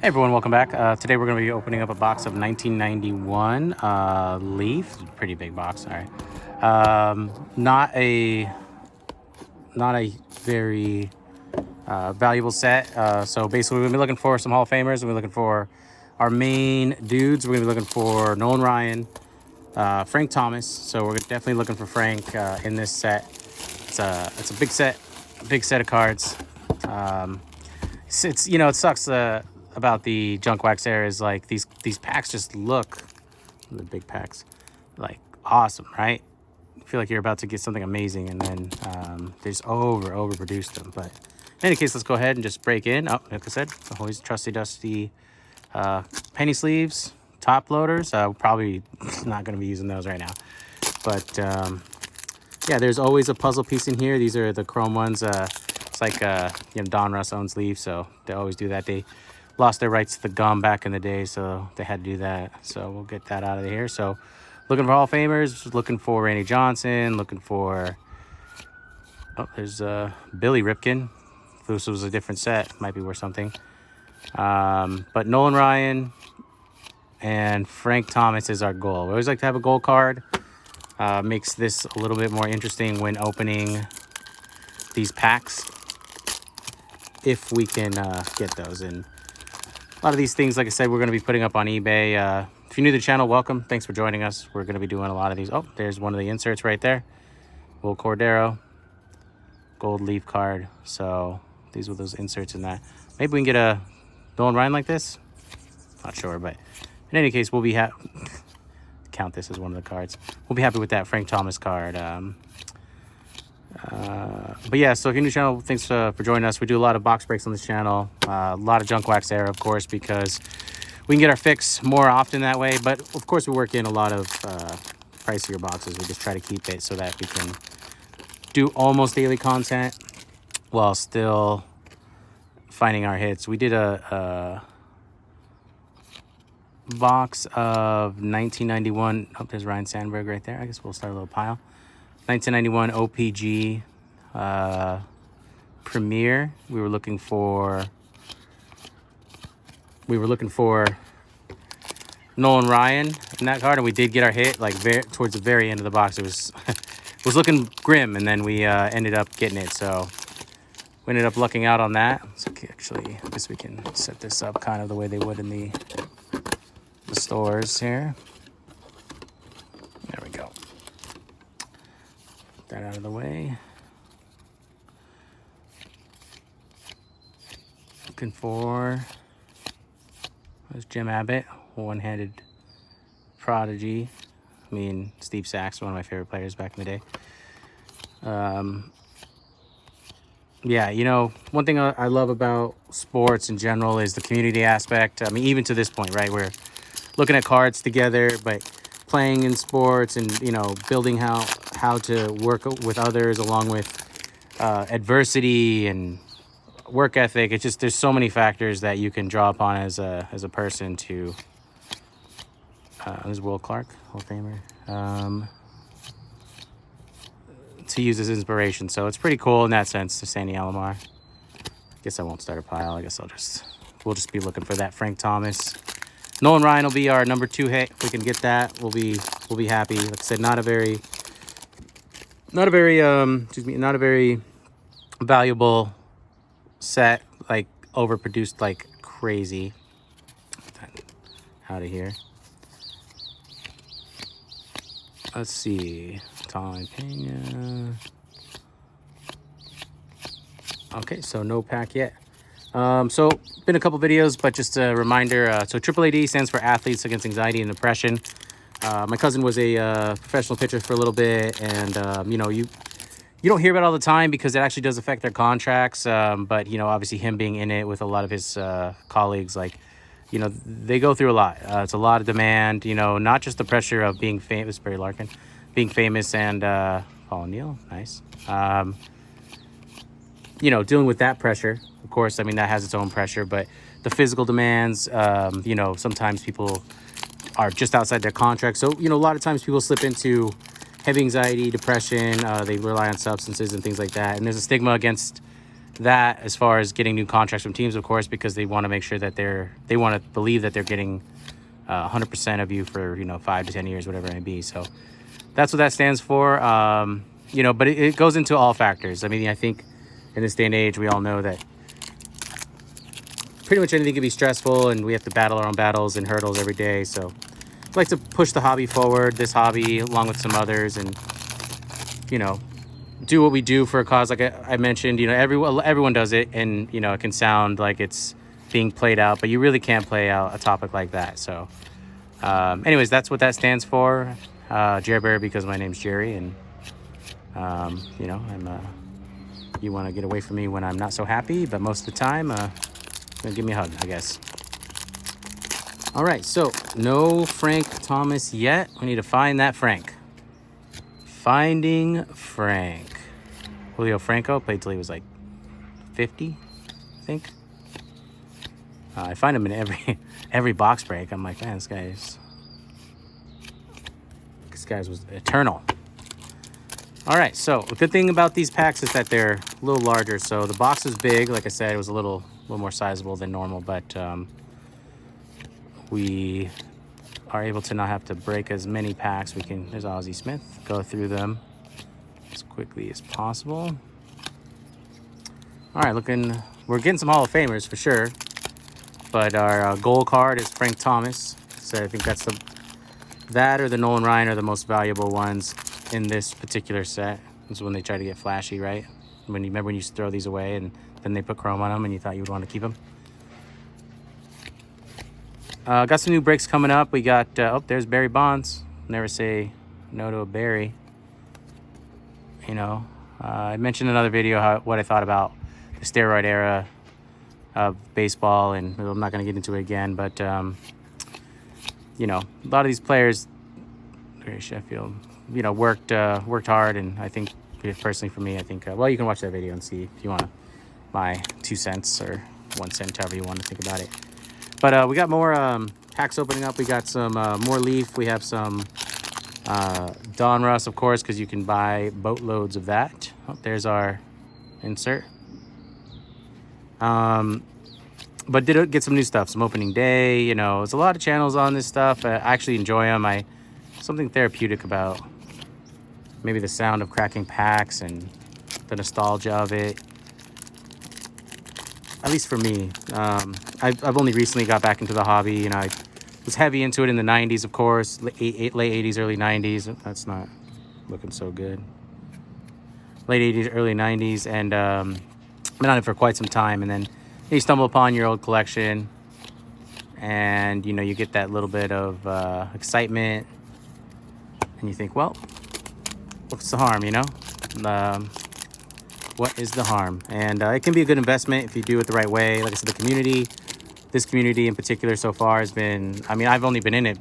Hey everyone, welcome back. Today we're going to be opening up a box of 1991 Leaf. Pretty big box, all right. Not a very valuable set. So basically, we're going to be looking for some Hall of Famers. We're looking for our main dudes. We're going to be looking for Nolan Ryan, Frank Thomas. So we're definitely looking for Frank in this set. It's a big set of cards. It's it sucks about the junk wax era is like these packs just look, the big packs, like awesome, right? I feel like you're about to get something amazing, and then they just overproduce them. But in any case, let's go ahead and just break in. Oh, like I said, always trusty dusty penny sleeves, top loaders. Probably not going to be using those right now, but yeah, there's always a puzzle piece in here. These are the chrome ones. It's like Don Russ owns Leaf, so they always do that. They lost their rights to the gum back in the day, so they had to do that. So we'll get that out of here. So looking for Hall of Famers, looking for Randy Johnson, looking for, oh, there's Billy Ripken. If this was a different set, might be worth something. But Nolan Ryan and Frank Thomas is our goal. We always like to have a goal card. Makes this a little bit more interesting when opening these packs, if we can get those. And a lot of these things, like I said, we're going to be putting up on eBay. If you're new to the channel, welcome. Thanks for joining us. We're going to be doing a lot of these. Oh, there's one of the inserts right there. Will Cordero, gold Leaf card. So these were those inserts in that. Maybe we can get a Nolan Ryan like this. Not sure, but in any case, we'll be count this as one of the cards. We'll be happy with that Frank Thomas card. But yeah, so if you're new to the channel, thanks for joining us. We do a lot of box breaks on this channel. A lot of junk wax era, of course, because we can get our fix more often that way. But of course, we work in a lot of pricier boxes. We just try to keep it so that we can do almost daily content while still finding our hits. We did a box of 1991. Oh, there's Ryan Sandberg right there. I guess we'll start a little pile. 1991 OPG Premier. We were looking for Nolan Ryan in that card, and we did get our hit like towards the very end of the box. It was it was looking grim, and then we ended up getting it. So we ended up lucking out on that. So actually, I guess we can set this up kind of the way they would in the stores here. There we go. Get that out of the way. Looking for, there's Jim Abbott, one-handed prodigy. I mean, Steve Sachs, one of my favorite players back in the day. Yeah, one thing I love about sports in general is the community aspect. I mean, even to this point, right? We're looking at cards together, but playing in sports and, building how to work with others along with adversity and work ethic. It's just, there's so many factors that you can draw upon as a person to, this is Will Clark, Hall of Famer, to use as inspiration. So it's pretty cool in that sense to Sandy Alomar. I guess I won't start a pile. I guess we'll just be looking for that Frank Thomas. Nolan Ryan will be our number 2 hit. If we can get that, we'll be happy. Like I said, not a very valuable set, like overproduced like crazy. Get that out of here. Let's see. Tommy Pena. Okay, so no pack yet. So been a couple videos, but just a reminder. So AAAD stands for Athletes Against Anxiety and Depression. My cousin was a professional pitcher for a little bit, and you don't hear about it all the time because it actually does affect their contracts. But obviously him being in it with a lot of his colleagues, like they go through a lot. It's a lot of demand. Not just the pressure of being famous, Barry Larkin, being famous, and Paul O'Neill, nice. Dealing with that pressure, of course. I mean, that has its own pressure, but the physical demands, sometimes people are just outside their contract. So, a lot of times people slip into heavy anxiety, depression. They rely on substances and things like that. And there's a stigma against that as far as getting new contracts from teams, of course, because they want to make sure that they want to believe that they're getting 100% of you for 5 to 10 years, whatever it may be. So that's what that stands for. But it goes into all factors. I mean, I think in this day and age, we all know that pretty much anything can be stressful, and we have to battle our own battles and hurdles every day. So I'd like to push the hobby forward, this hobby, along with some others, and do what we do for a cause. Like I mentioned, everyone does it, and it can sound like it's being played out, but you really can't play out a topic like that. So anyways, that's what that stands for. Jerbear, because my name's Jerry, and I'm you want to get away from me when I'm not so happy, but most of the time gonna give me a hug, I guess. All right, so no Frank Thomas yet. We need to find that Frank. Finding Frank. Julio Franco played till he was like 50, I think. I find him in every box break. I'm like, man, this guy's was eternal. All right, so the good thing about these packs is that they're a little larger. So the box is big. Like I said, it was a little more sizable than normal, but we are able to not have to break as many packs. We can, there's Ozzie Smith, go through them as quickly as possible. All right, we're getting some Hall of Famers for sure, but our gold card is Frank Thomas. So I think that or the Nolan Ryan are the most valuable ones in this particular set. This is when they try to get flashy, right? Remember when you used to throw these away and then they put chrome on them and you thought you would want to keep them? Got some new breaks coming up. We got, there's Barry Bonds. Never say no to a Barry. I mentioned in another video what I thought about the steroid era of baseball, and I'm not going to get into it again, but, a lot of these players, Gary Sheffield, worked hard, and I think, personally for me, I think, well, you can watch that video and see if you want my 2 cents or 1 cent, however you want to think about it. But we got more packs opening up. We got some more Leaf. We have some Donruss, of course, because you can buy boatloads of that. Oh, there's our insert. But did get some new stuff, some opening day. There's a lot of channels on this stuff. I actually enjoy them. Something therapeutic about maybe the sound of cracking packs and the nostalgia of it. At least for me. I've only recently got back into the hobby. I was heavy into it in the 90s, of course. Late 80s, early 90s. That's not looking so good. Late 80s, early 90s. And been on it for quite some time. And then you stumble upon your old collection. And, you get that little bit of excitement. And you think, well, what's the harm, what is the harm? And it can be a good investment if you do it the right way. Like I said, this community in particular so far has been, I've only been in it,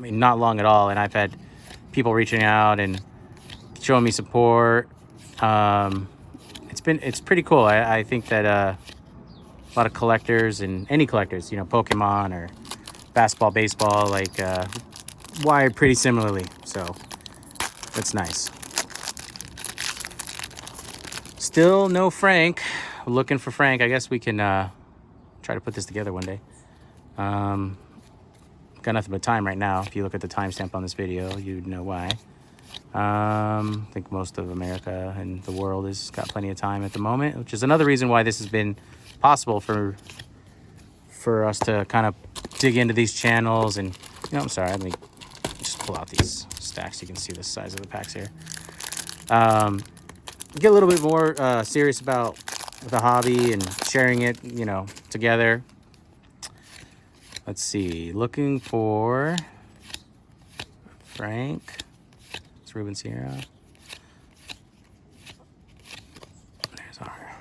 not long at all. And I've had people reaching out and showing me support. It's pretty cool. I think that a lot of collectors, and any collectors, Pokemon or basketball, baseball, wired pretty similarly. So that's nice. Still no Frank. Looking for Frank. I guess we can try to put this together one day. Got nothing but time right now. If you look at the timestamp on this video, you'd know why. I think most of America and the world has got plenty of time at the moment, which is another reason why this has been possible for us to kind of dig into these channels. And I'm sorry, let me just pull out these stacks so you can see the size of the packs here. Get a little bit more serious about the hobby and sharing it, together. Let's see, looking for Frank. It's Ruben Sierra. There's our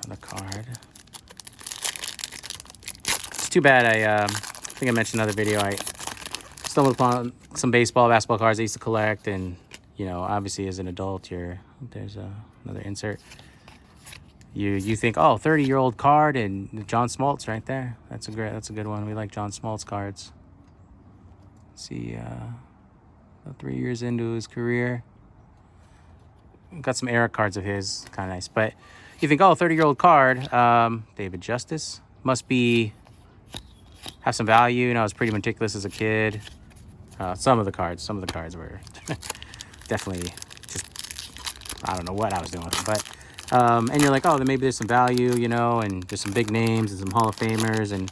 other card. It's too bad. I think I mentioned in another video, I stumbled upon some basketball cards I used to collect, and obviously as an adult, there's another insert. You think, oh, 30-year-old card, and John Smoltz right there. That's a good one. We like John Smoltz cards. Let's see, about 3 years into his career. got some Eric cards of his, kind of nice. But you think, oh, 30-year-old card, David Justice must have some value. You know, I was pretty meticulous as a kid. Some of the cards were definitely just, I don't know what I was doing with them. But and you're like, oh, then maybe there's some value, you know, and there's some big names and some Hall of Famers, and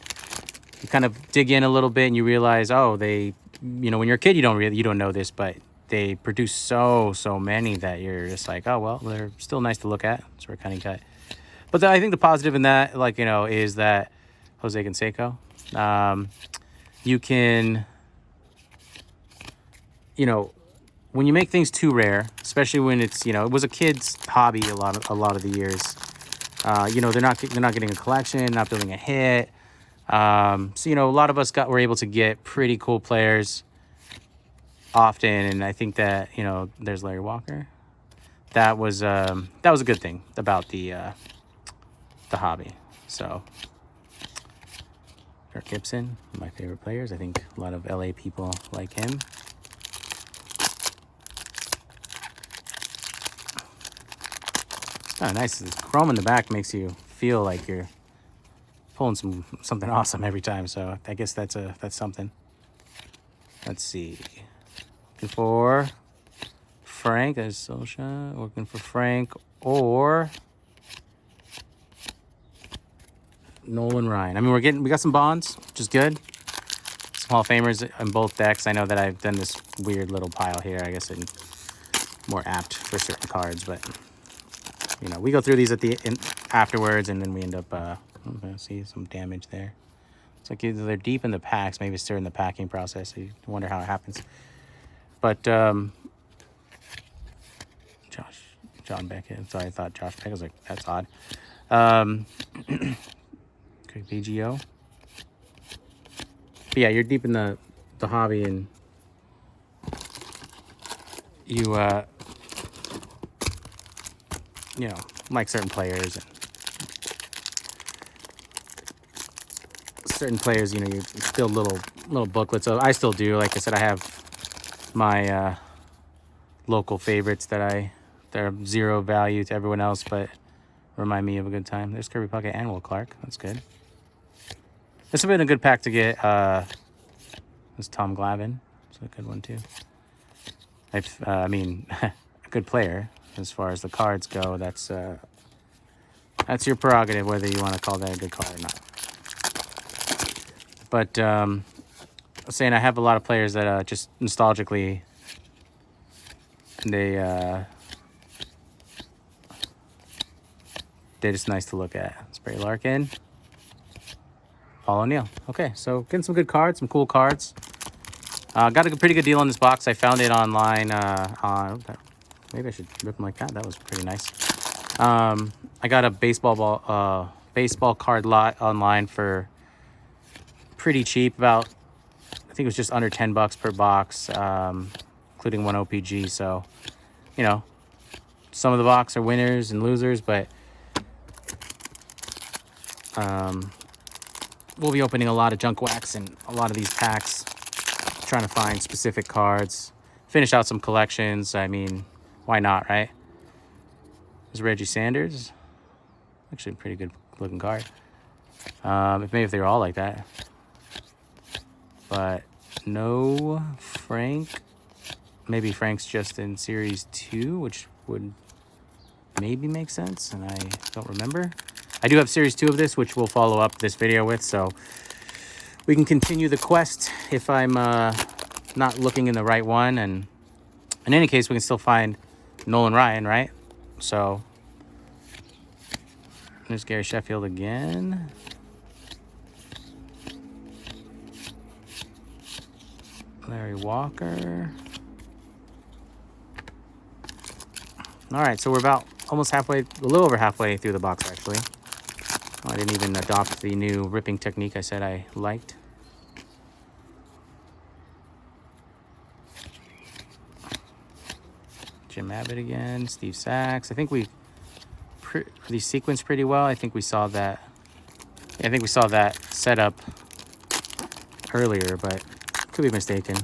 you kind of dig in a little bit and you realize, oh, they, you know, when you're a kid, you don't know this, but they produce so many that you're just like, oh, well, they're still nice to look at. So we're kind of cut. But I think the positive in that, like, you know, is that Jose Canseco, you can, you know, when you make things too rare, especially when it's, you know, it was a kid's hobby a lot of the years. You know, they're not getting a collection, not building a hit. So, you know, a lot of us were able to get pretty cool players often, and I think that, you know, there's Larry Walker. That was a good thing about the hobby. So Kirk Gibson, one of my favorite players. I think a lot of LA people like him. Oh, nice. This chrome in the back makes you feel like you're pulling something awesome every time. So I guess that's something. Let's see. Looking for Frank. There's Solskjaer. Looking for Frank or Nolan Ryan. I mean, we got some bonds, which is good. Some Hall of Famers in both decks. I know that I've done this weird little pile here. I guess it's more apt for certain cards, but you know, we go through these afterwards, and then we end up. Okay, see some damage there. It's like either they're deep in the packs, maybe it's during the packing process. So you wonder how it happens. But John Beckett. Sorry, I thought Josh Beckett. I was like, that's odd. Craig BGO. But yeah, you're deep in the hobby, and you you know, like certain players, and certain players, you know, you build little booklets. So I still do. Like I said, I have my local favorites that are zero value to everyone else, but remind me of a good time. There's Kirby Puckett and Will Clark. That's good. This has been a good pack to get. This Tom Glavine. It's a good one too. I mean, a good player as far as the cards go. That's your prerogative whether you want to call that a good card or not. But I was saying I have a lot of players that just nostalgically they're just nice to look at. Spray Larkin. Paul O'Neill. Okay, so getting some good cards, some cool cards. Got a pretty good deal on this box. I found it online. Maybe I should rip them like that. That was pretty nice. I got a baseball card lot online for pretty cheap. About, I think it was just under $10 per box, including one OPG. So, you know, some of the box are winners and losers, but we'll be opening a lot of junk wax and a lot of these packs, trying to find specific cards, finish out some collections. I mean, why not, right? There's Reggie Sanders. Actually a pretty good looking card. If they were all like that. But no Frank. Maybe Frank's just in Series 2, which would maybe make sense, and I don't remember. I do have Series 2 of this, which we'll follow up this video with, so we can continue the quest if I'm not looking in the right one. And in any case, we can still find Nolan Ryan, right? So there's Gary Sheffield again. Larry Walker. All right, so we're about almost halfway, a little over halfway through the box, actually. I didn't even adopt the new ripping technique I said I liked. Jim Abbott again, Steve Sachs. I think we these sequenced pretty well. I think we saw that. Yeah, I think we saw that setup earlier, but could be mistaken.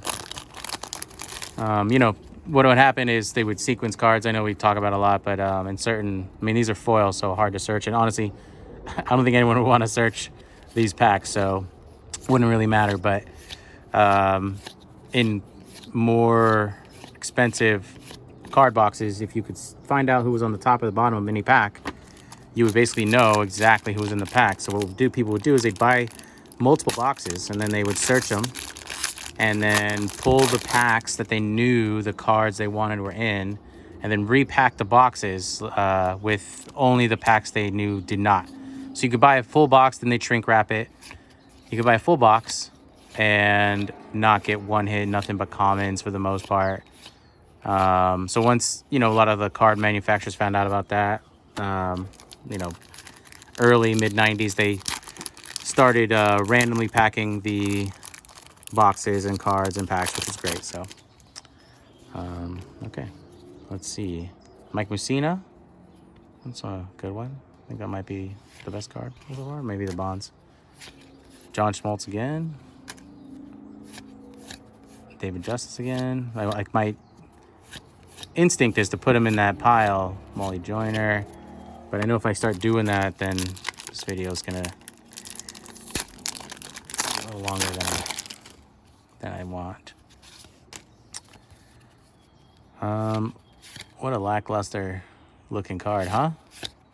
You know, what would happen is they would sequence cards. I know we talk about a lot, but in certain, I mean, these are foil, so hard to search. And honestly, I don't think anyone would want to search these packs, so it wouldn't really matter. But in more expensive card boxes, if you could find out who was on the top or the bottom of a mini pack, you would basically know exactly who was in the pack. So what people would do is they'd buy multiple boxes, and then they would search them and then pull the packs that they knew the cards they wanted were in, and then repack the boxes with only the packs they knew did not. So you could buy a full box, then they shrink wrap it. You could buy a full box and not get one hit, nothing but commons for the most part. So once, a lot of the card manufacturers found out about that, early mid-90s, they started randomly packing the boxes and cards and packs, which is great. So okay, let's see. Mike Mussina, that's a good one. I think that might be the best card so far. Maybe the Bonds. John Schmaltz again. David Justice again. Like, my instinct is to put him in that pile. Molly Joyner, but I know if I start doing that, then this video is gonna be a little longer than I want. What a lackluster looking card, huh?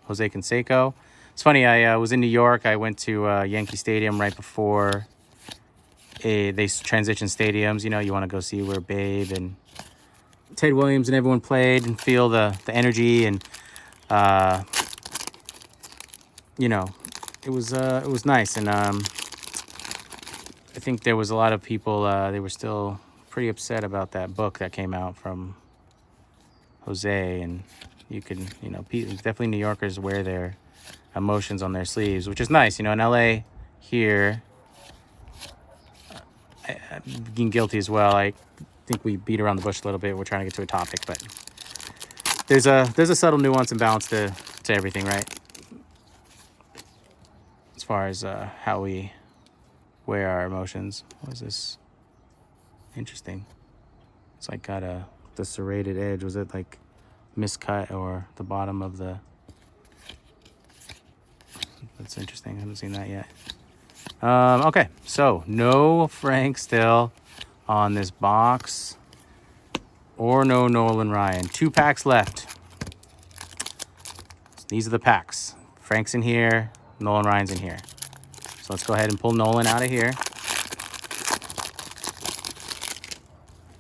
Jose Canseco. It's funny, I was in New York. I went to Yankee Stadium right before they transitioned stadiums. You want to go see where Babe and Ted Williams and everyone played and feel the energy, and it was nice. And I think there was a lot of people, they were still pretty upset about that book that came out from Jose, and you can, definitely New Yorkers wear their emotions on their sleeves, which is nice. In LA here, I'm being guilty as well. I think we beat around the bush a little bit. We're trying to get to a topic, but there's a subtle nuance and balance to everything, right? As far as how we wear our emotions. What is this? Interesting. It's like got the serrated edge. Was it like miscut or the bottom of the... That's interesting. I haven't seen that yet. Okay, so no Frank still on this box, or no Nolan Ryan. 2 packs left. So these are the packs. Frank's in here, Nolan Ryan's in here. So let's go ahead and pull Nolan out of here.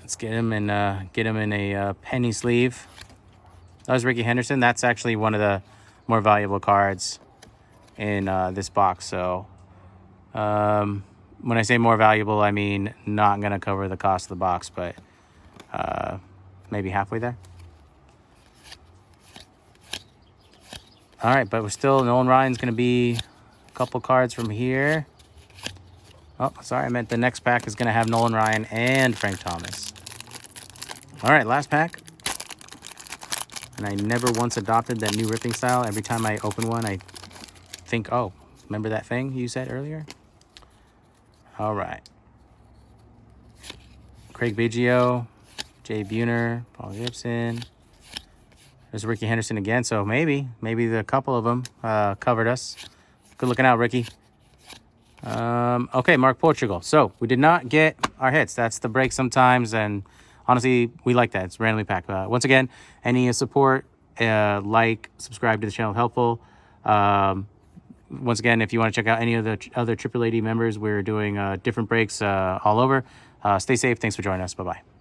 Let's get him in a penny sleeve. That was Ricky Henderson. That's actually one of the more valuable cards in this box. So when I say more valuable, I mean not going to cover the cost of the box, but maybe halfway there. All right, but we're still... Nolan Ryan's going to be a couple cards from here. Oh, sorry, I meant the next pack is going to have Nolan Ryan and Frank Thomas. All right, last pack. And I never once adopted that new ripping style. Every time I open one, I think, oh, remember that thing you said earlier? All right. Craig Biggio, Jay Buhner, Paul Gibson. There's Ricky Henderson again, so maybe the couple of them covered us. Good looking out, Ricky. Okay, Mark Portugal. So we did not get our hits. That's the break sometimes, and honestly, we like that. It's randomly packed. Once again, any support, subscribe to the channel, helpful. Once again, if you want to check out any of the other AAAD members, we're doing different breaks all over. Stay safe. Thanks for joining us. Bye-bye.